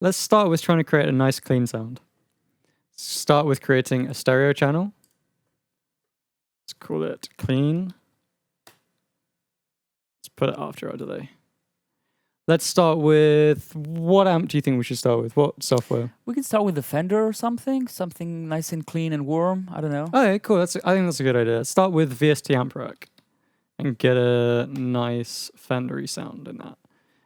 let's start with trying to create a nice clean sound. Start with creating a stereo channel. Let's call it clean. Let's put it after our delay. Let's start with, what amp do you think we should start with? What software? We can start with the Fender or something nice and clean and warm. I don't know. Okay, cool. I think that's a good idea. Start with VST Amp Rack and get a nice Fendery sound in that.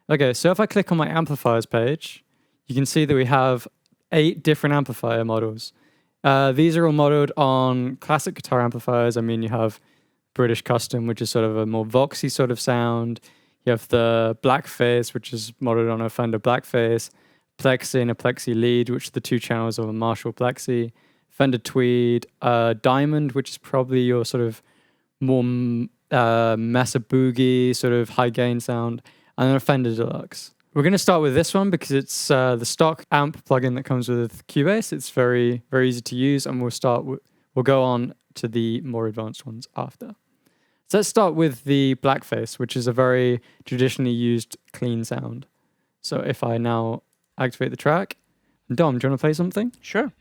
Okay, so if I click on my amplifiers page, you can see that we have 8 different amplifier models. These are all modeled on classic guitar amplifiers. I mean, you have British Custom, which is sort of a more voxy sort of sound. You have the Blackface, which is modeled on a Fender Blackface. Plexi and a Plexi Lead, which are the 2 channels of a Marshall Plexi. Fender Tweed. Diamond, which is probably your sort of more Mesa Boogie, sort of high gain sound. And then a Fender Deluxe. We're going to start with this one because it's the stock amp plugin that comes with Cubase. It's very, very easy to use, and we'll go on to the more advanced ones after. So let's start with the Blackface, which is a very traditionally used clean sound. So if I now activate the track, Dom, do you want to play something? Sure.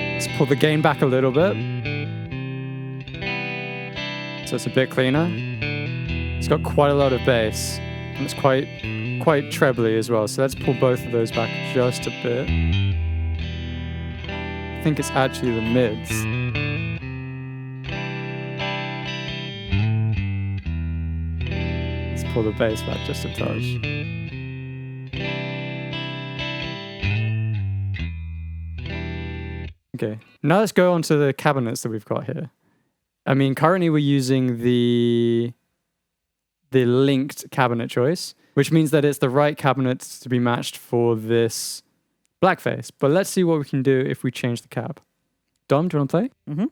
Let's pull the gain back a little bit. So it's a bit cleaner. It's got quite a lot of bass, and it's quite trebly as well. So let's pull both of those back just a bit. I think it's actually the mids. Let's pull the bass back just a touch. Okay, now let's go on to the cabinets that we've got here. I mean, currently we're using the linked cabinet choice, which means that it's the right cabinet to be matched for this Blackface. But let's see what we can do if we change the cab. Dom, do you want to play? Mm-hmm.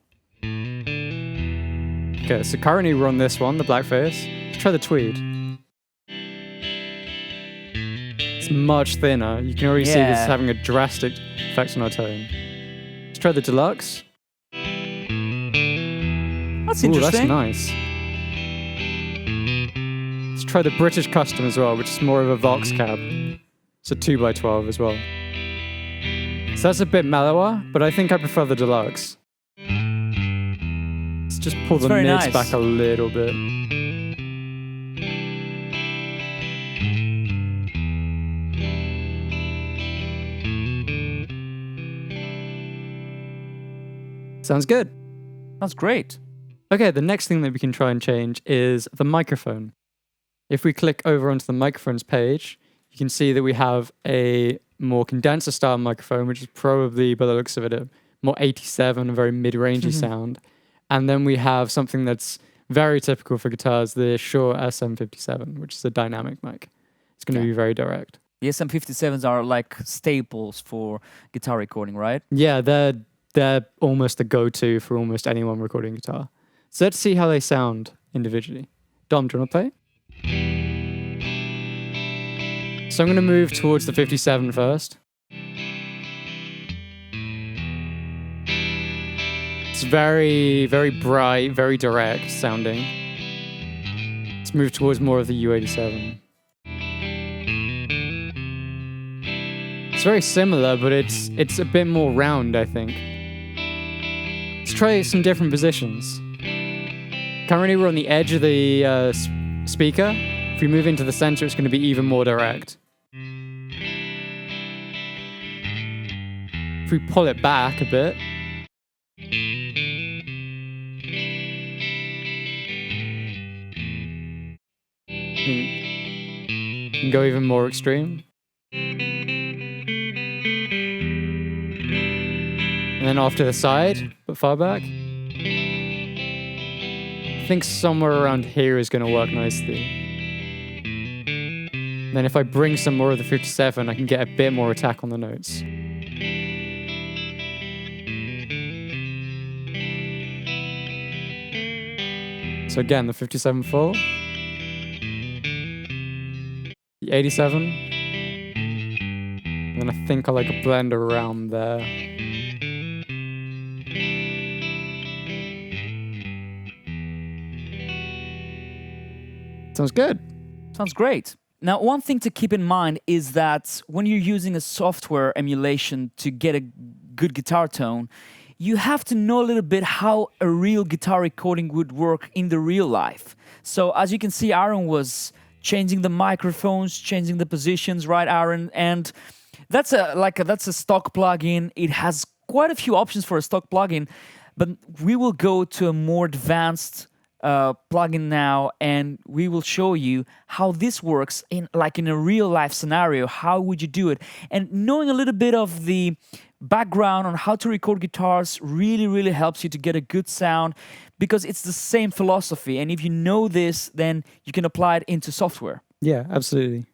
Okay, so currently we're on this one, the Blackface. Let's try the Tweed. It's much thinner. You can already see this is having a drastic effect on our tone. Let's try the Deluxe. That's Ooh, interesting. that's nice. Let's try the British Custom as well, which is more of a Vox cab. It's a 2x12 as well. So that's a bit mellower, but I think I prefer the Deluxe. Let's just pull the mids back a little bit. Sounds good. That's great. Okay, the next thing that we can try and change is the microphone. If we click over onto the microphones page, you can see that we have a more condenser style microphone, which is probably, by the looks of it, a more 87, a very mid-rangey sound. And then we have something that's very typical for guitars, the Shure SM57, which is a dynamic mic. It's going to be very direct. The SM57s are like staples for guitar recording, right? Yeah, they're almost the go-to for almost anyone recording guitar. So let's see how they sound individually. Dom, do you want to play? So I'm going to move towards the 57 first. It's very, very bright, very direct sounding. Let's move towards more of the U87. It's very similar, but it's a bit more round, I think. Let's try some different positions. Currently we're on the edge of the speaker. If we move into the center, it's going to be even more direct. If we pull it back a bit, you can go even more extreme. And then off to the side, but far back. I think somewhere around here is going to work nicely. Then if I bring some more of the 57, I can get a bit more attack on the notes. So again, the 57 full. The 87. And then I think I like a blend around there. Sounds good. Sounds great. Now, one thing to keep in mind is that when you're using a software emulation to get a good guitar tone, you have to know a little bit how a real guitar recording would work in the real life. So as you can see, Aaron was changing the microphones, changing the positions, right, Aaron? And that's a stock plugin. It has quite a few options for a stock plugin, but we will go to a more advanced plugin now, and we will show you how this works in a real life scenario. How would you do it? And knowing a little bit of the background on how to record guitars really helps you to get a good sound, because it's the same philosophy. And if you know this, then you can apply it into software. Yeah, absolutely.